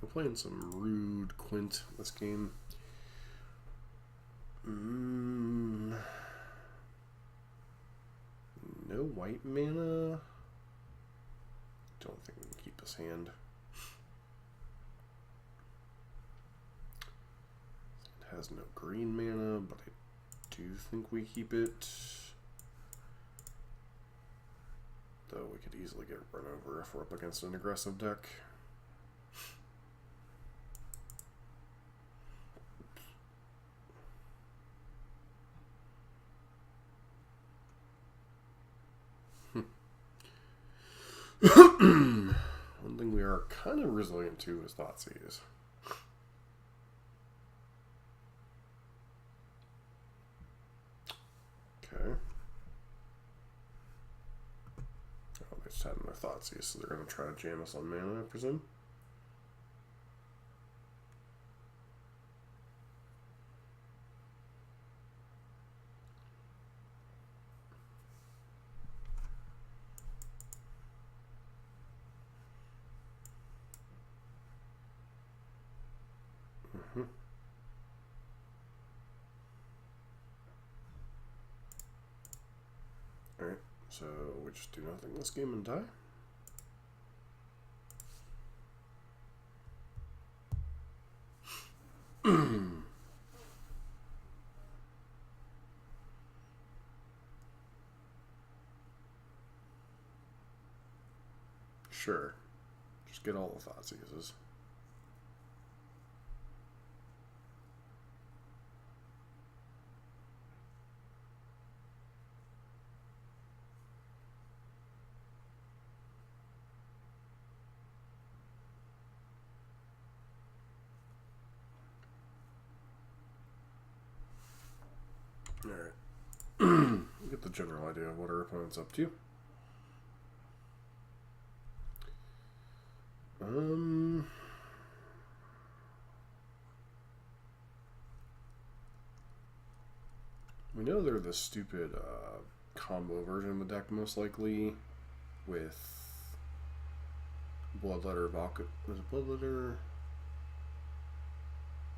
We're playing some rude Quint this game. No white mana. Don't think we can keep his hand. It has no green mana, but I do think we keep it. Though we could easily get run over if we're up against an aggressive deck. One thing we are kind of resilient to is Thoughtseize. Okay. Oh, they just had their Thoughtseize, so they're going to try to jam us on mana, I presume. Alright, so we just do nothing this game and die. Sure. Just get all the Thoughtseizes. Alright. We get the general idea of what our opponent's up to. We know they're the stupid combo version of the deck, most likely, with Bloodletter Vodka. There's a Bloodletter.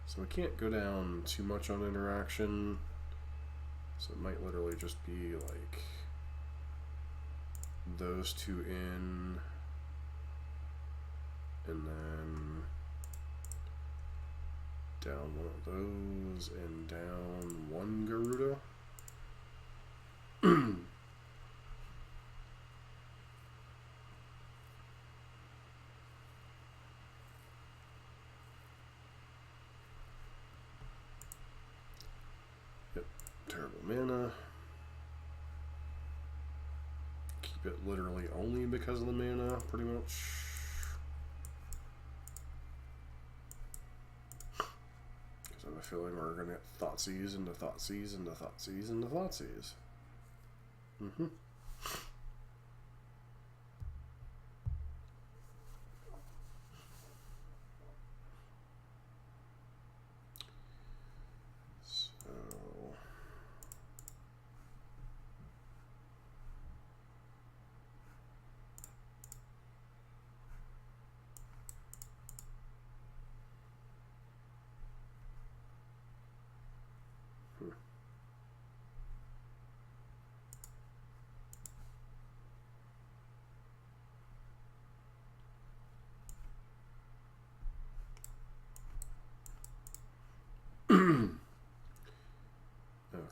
So we can't go down too much on interaction. So it might literally just be like those two in, and then down one of those, and down one Gyruda. Yep, terrible mana. Keep it literally only because of the mana, pretty much. I have a feeling we're going to get Thoughtseize into Thoughtseize into Thoughtseize into Thoughtseize.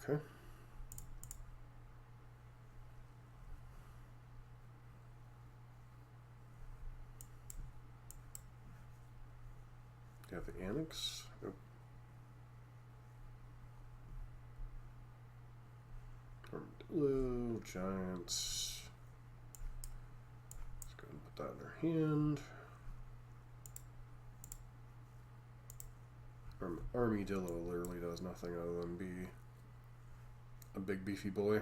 Okay. Got the Annex. Nope. Armadillo, Giants. Let's go ahead and put that in our hand. Armadillo literally does nothing other than be a big beefy boy.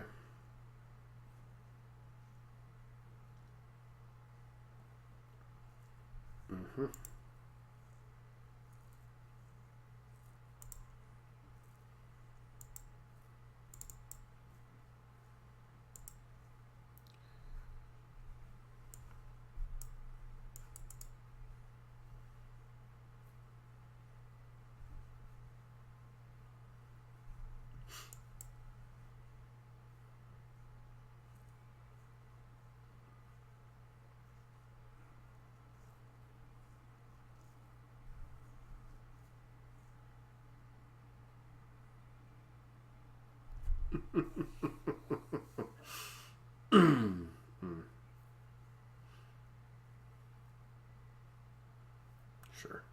Sure.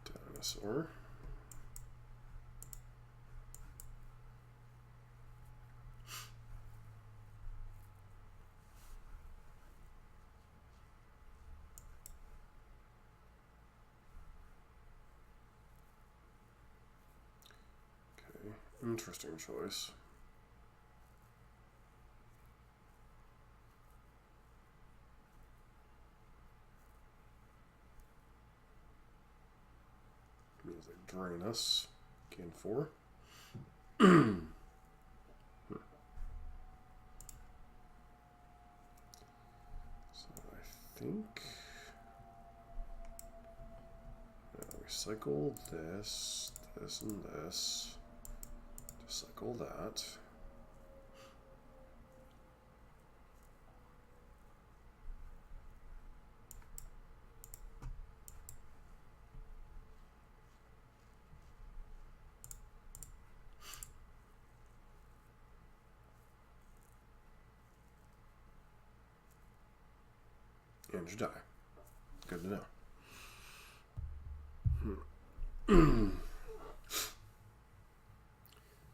Dinosaur. Okay, interesting choice. Means they drain us. Gain 4. So I think recycle this, this, and this. Recycle that. And you die. Good to know.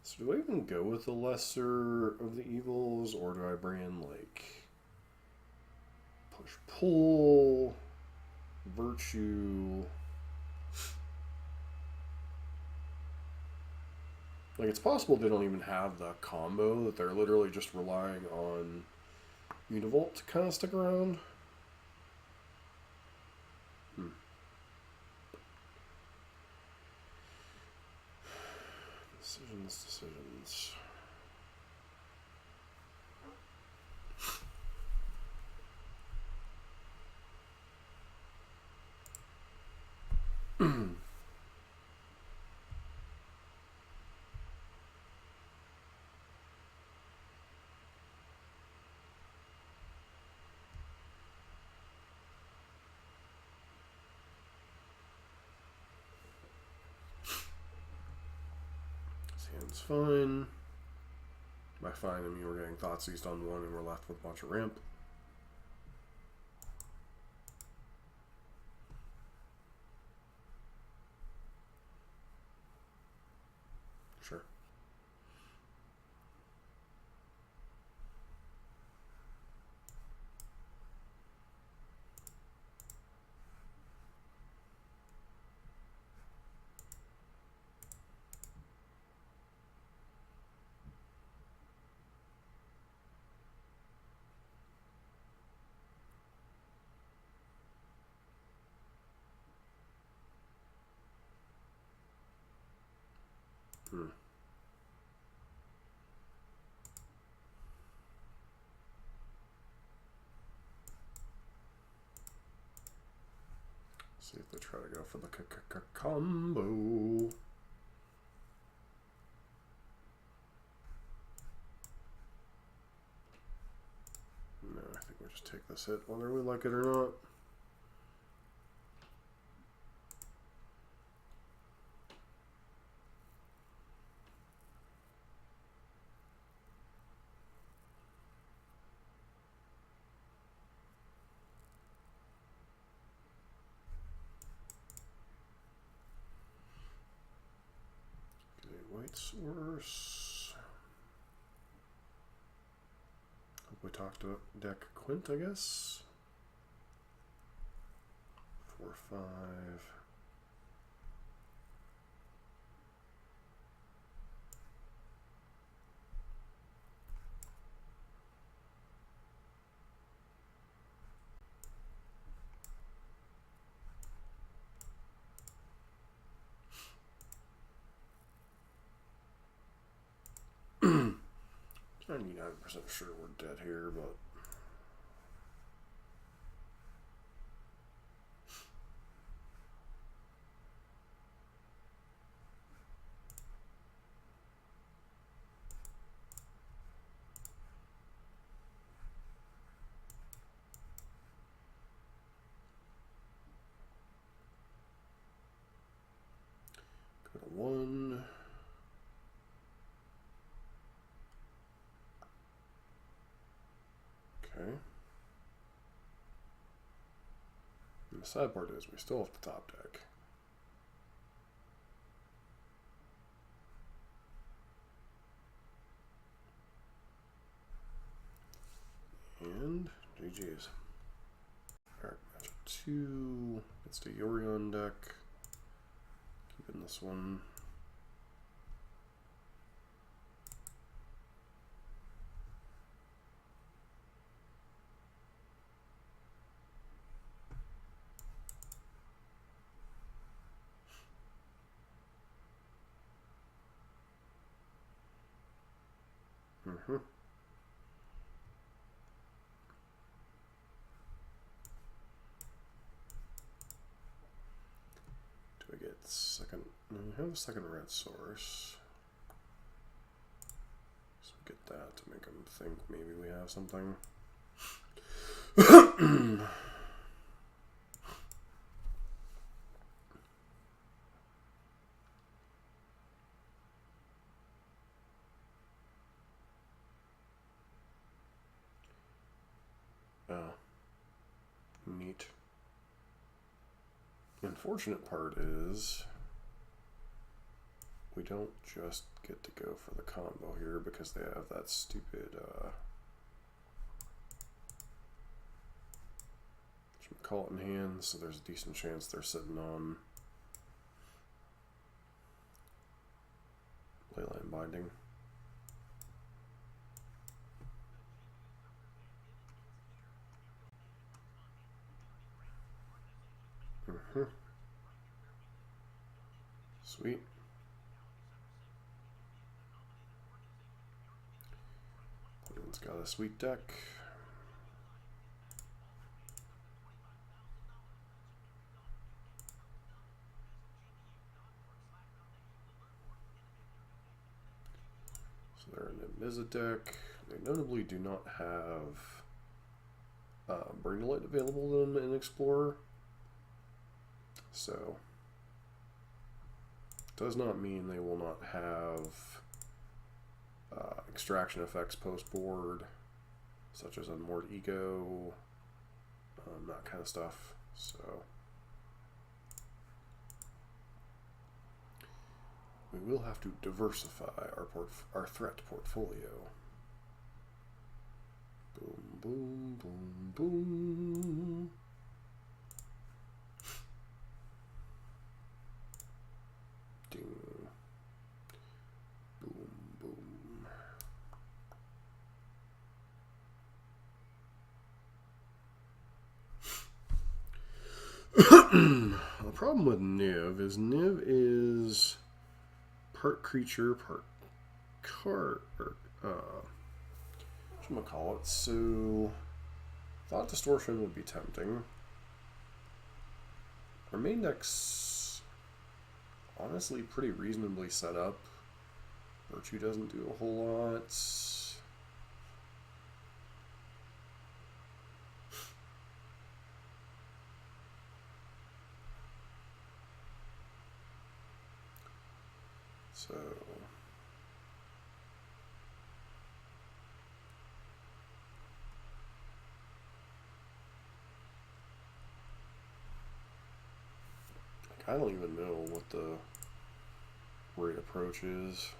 So do I even go with the lesser of the evils, or do I bring in, like, push-pull, virtue? Like, it's possible they don't even have the combo, that they're literally just relying on Univolt to kind of stick around. Decisions. Hand's fine. By fine, I mean we're getting Thoughtseize on 1 and we're left with a bunch of ramp. Sure. See if they try to go for the combo. No, I think we just take this hit whether we like it or not. White source. Hope we talked about deck Quint, I guess. 4, 5. I'm 99% sure we're dead here, but 1. Okay. And the sad part is we still have the top deck. And GG's. Alright, match 2. It's the Yorion deck. Keeping this one. Mm-hmm. Do I get second? No, we have a second red source. So we get that to make them think maybe we have something. Neat. The unfortunate part is we don't just get to go for the combo here because they have that stupid call it in hand, so there's a decent chance they're sitting on Leyline Binding. Sweet. It's got a sweet deck. So they're in the Miza deck. They notably do not have Bring to Light available to them in Explorer. So does not mean they will not have extraction effects post board, such as Unmoored Ego, that kind of stuff. So we will have to diversify our threat portfolio. Boom, boom, boom, boom. Ding. Boom, boom. The problem with Niv is part creature, part card, or whatchamacallit. So Thought Distortion would be tempting. Our main deck's honestly pretty reasonably set up. Virtue doesn't do a whole lot. So I don't even know what the right approach is.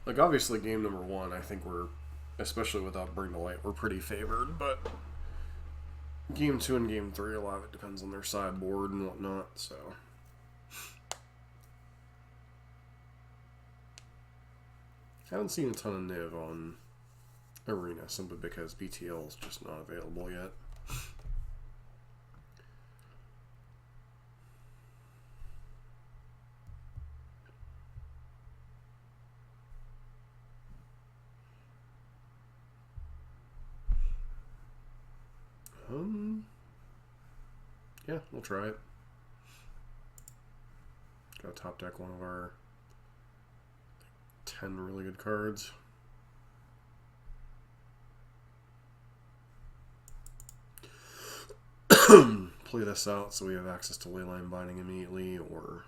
Like, obviously, game number 1, I think we're, especially without Bring to Light, we're pretty favored, but game 2 and game 3, a lot of it depends on their sideboard and whatnot, so. I haven't seen a ton of Niv on Arena, simply because BTL is just not available yet. Yeah, we'll try it. Got to top deck one of our 10 really good cards. Play this out so we have access to Leyline Binding immediately, or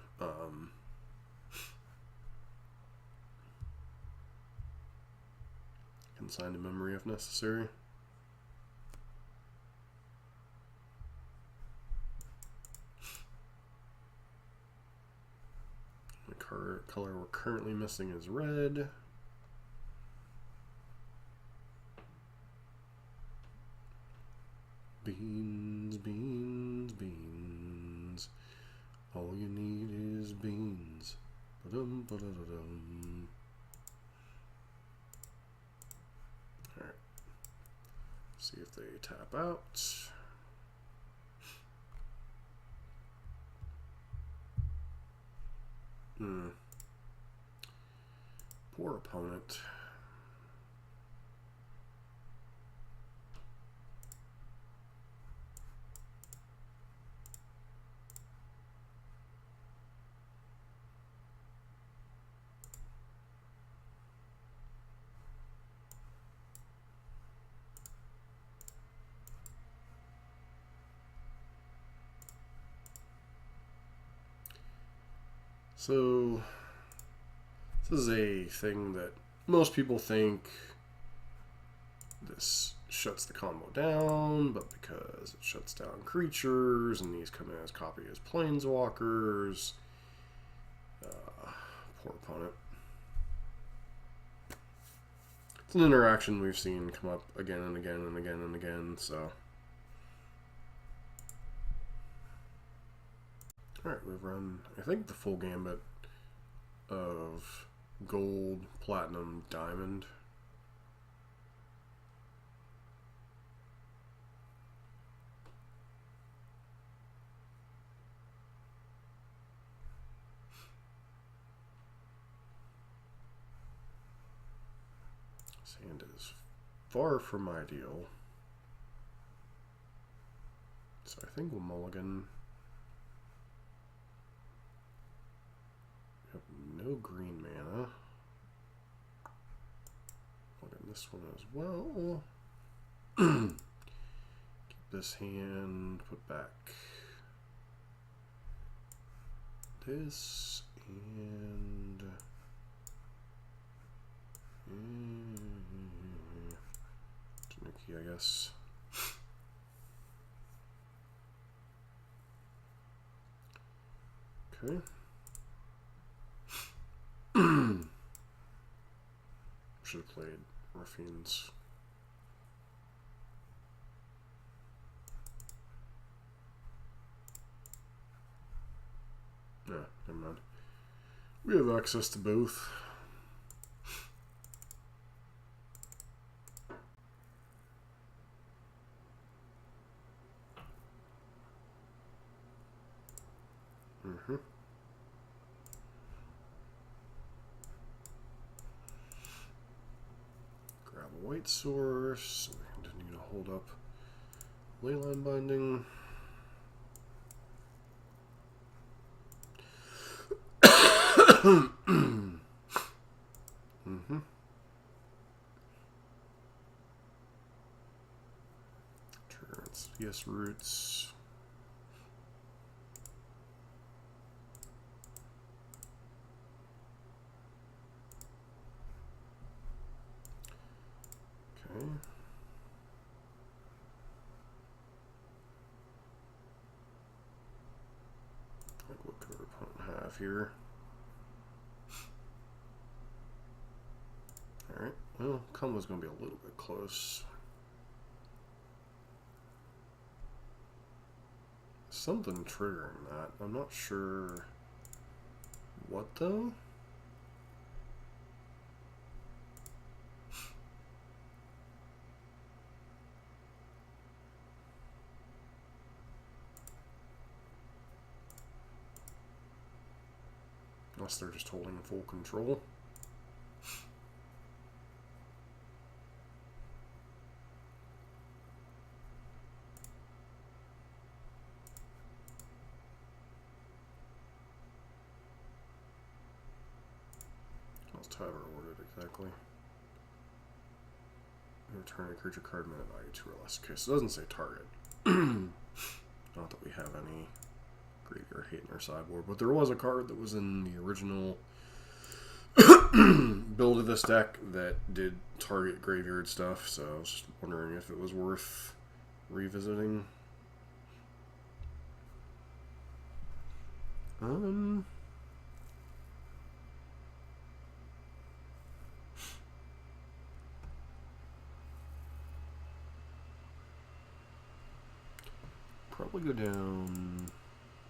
Consign to memory if necessary. The color we're currently missing is red. Beans, beans, beans. All you need is beans. Ba-dum, ba-da-da-dum. Alright. See if they tap out. Poor opponent. So, this is a thing that most people think this shuts the combo down, but because it shuts down creatures, and these come in as copy as planeswalkers, poor opponent. It's an interaction we've seen come up again and again and again and again, so... Alright, we've run, I think, the full gambit of gold, platinum, diamond. This hand is far from ideal. So I think we'll mulligan. No green mana. Look at this one as well. Keep this hand, put back this, and Tanuki, I guess. Okay. Should have played Ruffians. Yeah, never mind. We have access to both. Grab a white source. We continue to hold up Leyline Binding. Turrets, yes, roots. Okay. Like, what could our opponent have here? Alright, well, combo's going to be a little bit close. Something triggering that. I'm not sure what, though. Unless they're just holding full control. how to word it exactly. Return a creature card mana value 2 or less. Okay, so it doesn't say target. Not that we have any graveyard hate in our sideboard, but there was a card that was in the original build of this deck that did target graveyard stuff, so I was just wondering if it was worth revisiting. Probably go down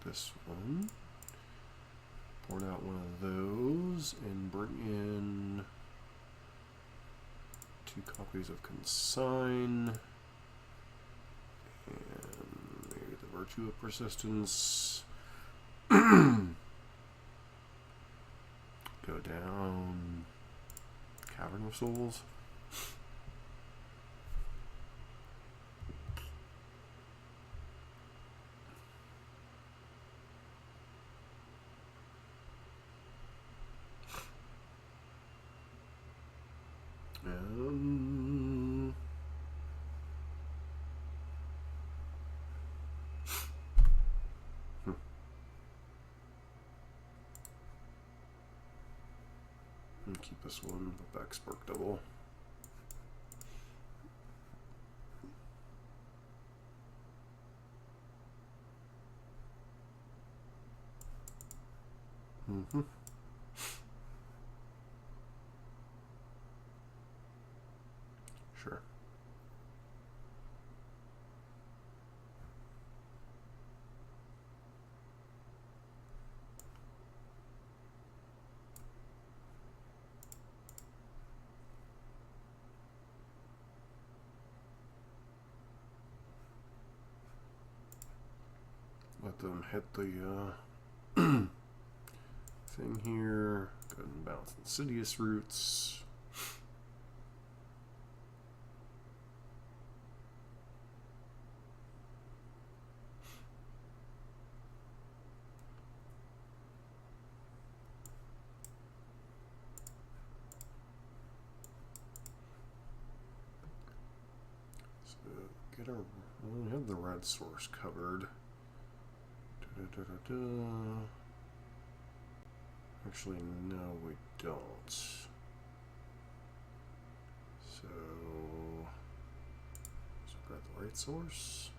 this one, board out one of those, and bring in 2 copies of Consign, and maybe the Virtue of Persistence. Go down Cavern of Souls. Keep this one, the back spark double. Sure. Let them hit the thing here. Go ahead and bounce Insidious Roots. So get our. We have the red source covered. Actually, no, we don't. So grab the right source.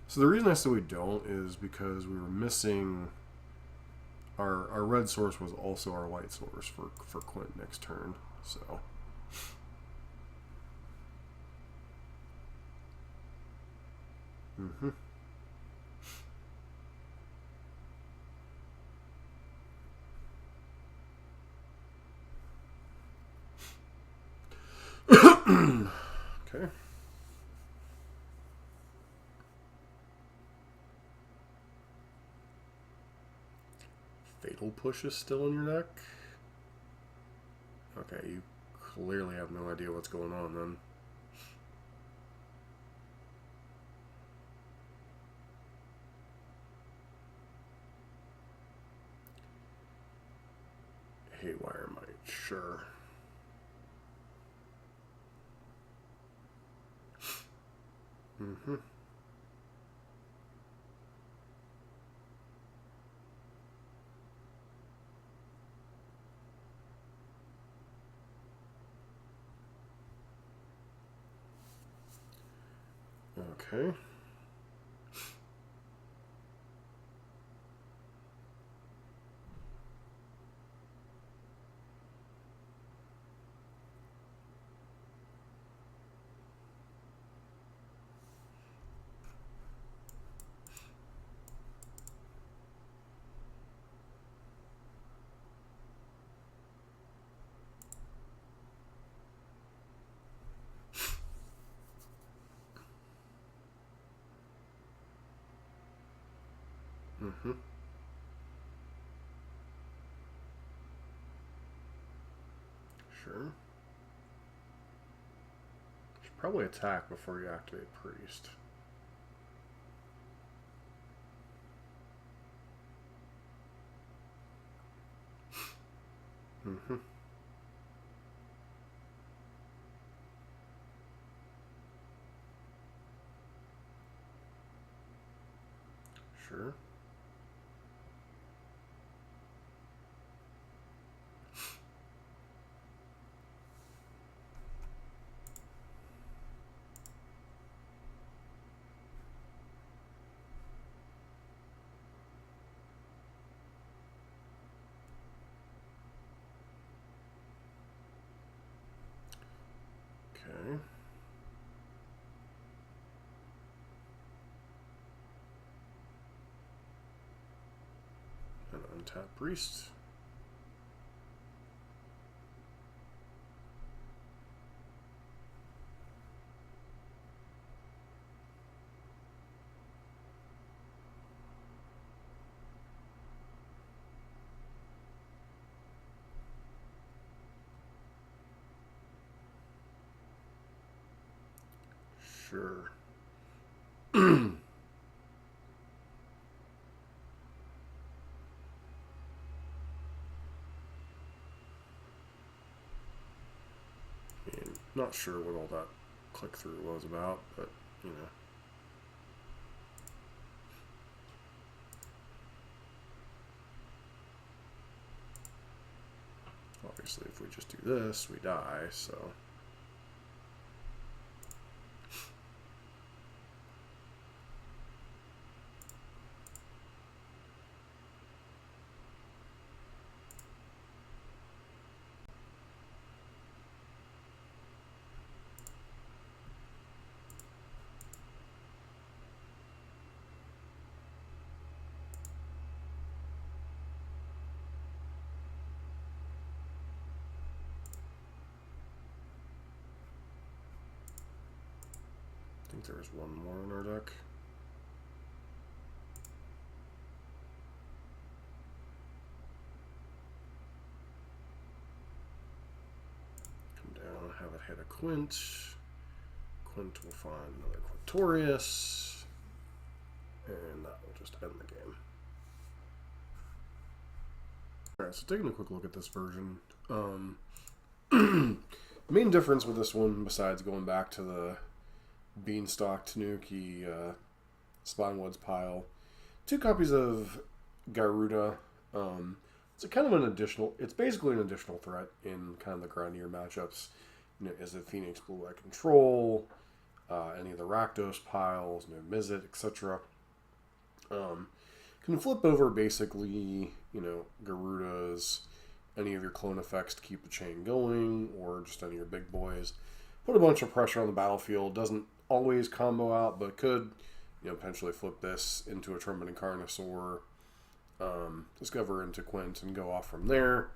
So the reason I said we don't is because we were missing our red source was also our white source for Quint next turn. So okay. Fatal Push is still in your deck? Okay, you clearly have no idea what's going on then. Haywire Might, sure. Okay. Sure. Should probably attack before you activate Priest. Sure. Okay. An untapped priest. Sure. Not sure what all that click-through was about, but, you know. Obviously, if we just do this, we die, so... I think there was one more in our deck. Come down, have it hit a Quint. Quint will find another Quintorius. And that will just end the game. Alright, so taking a quick look at this version. Main difference with this one, besides going back to the Beanstalk Tanuki Spinewoods pile, 2 copies of Gyruda. It's kind of an additional, it's basically an additional threat in kind of the grindier matchups. You know, is it Phoenix Blue-White Control, any of the Rakdos piles, no Mizzet, etc. Can flip over basically, you know, Gyrudas, any of your clone effects to keep the chain going, or just any of your big boys. Put a bunch of pressure on the battlefield. Doesn't always combo out, but could, you know, potentially flip this into a Trumpeting Carnosaur, discover into Quint, and go off from there.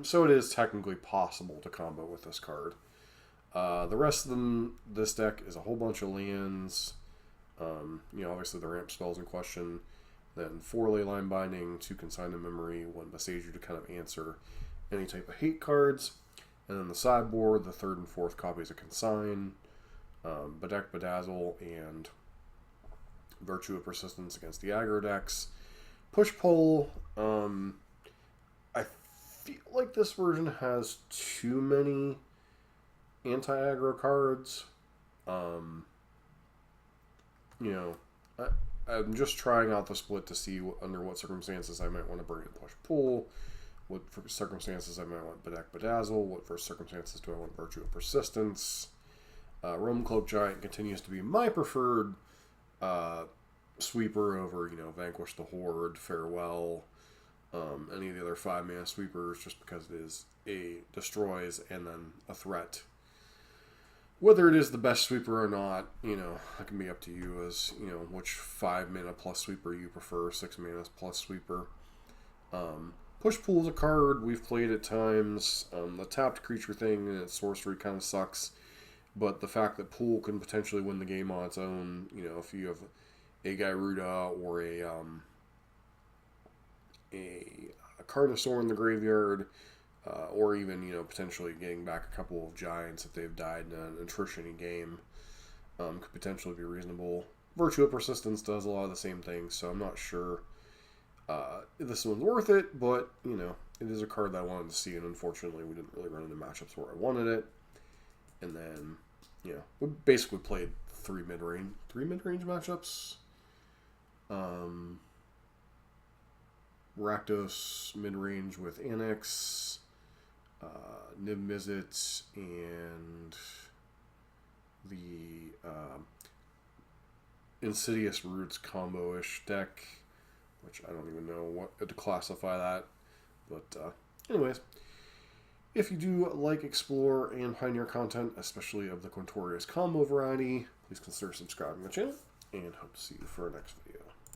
So it is technically possible to combo with this card. The rest of them, this deck is a whole bunch of lands. You know, obviously the ramp spells in question. Then 4 Leyline Binding, 2 Consign in Memory, 1 Boseiju to kind of answer any type of hate cards. And then the sideboard, the 3rd and 4th copies of Consign, Bedeck, Bedazzle, and Virtue of Persistence against the aggro decks. Push-pull, I feel like this version has too many anti-aggro cards. You know, I'm just trying out the split to see under what circumstances I might want to bring in push-pull. What circumstances I might want Bedeck, Bedazzle. What for circumstances do I want Virtue of Persistence? Cloak Giant continues to be my preferred sweeper over, you know, Vanquish the Horde, Farewell, any of the other 5-mana sweepers, just because it is destroys and then a threat. Whether it is the best sweeper or not, you know, that can be up to you as, you know, which 5-mana plus sweeper you prefer, 6-mana plus sweeper. Push-pull is a card we've played at times. The tapped creature thing and its sorcery kind of sucks, but the fact that pool can potentially win the game on its own, you know, if you have a Gyruda or a Carnosaur in the graveyard, or even, you know, potentially getting back a couple of giants if they've died in an attrition game, could potentially be reasonable. Virtue of Persistence does a lot of the same things, so I'm not sure this one's worth it, but, you know, it is a card that I wanted to see, and unfortunately we didn't really run into matchups where I wanted it. And then, you know, we basically played 3 mid-range matchups. Rakdos mid-range with Annex, Nib Mizzet, and the Insidious Roots combo-ish deck, which I don't even know what to classify that. But anyways, if you do like Explore and Pioneer content, especially of the Quintorius combo variety, please consider subscribing to the channel, and hope to see you for our next video.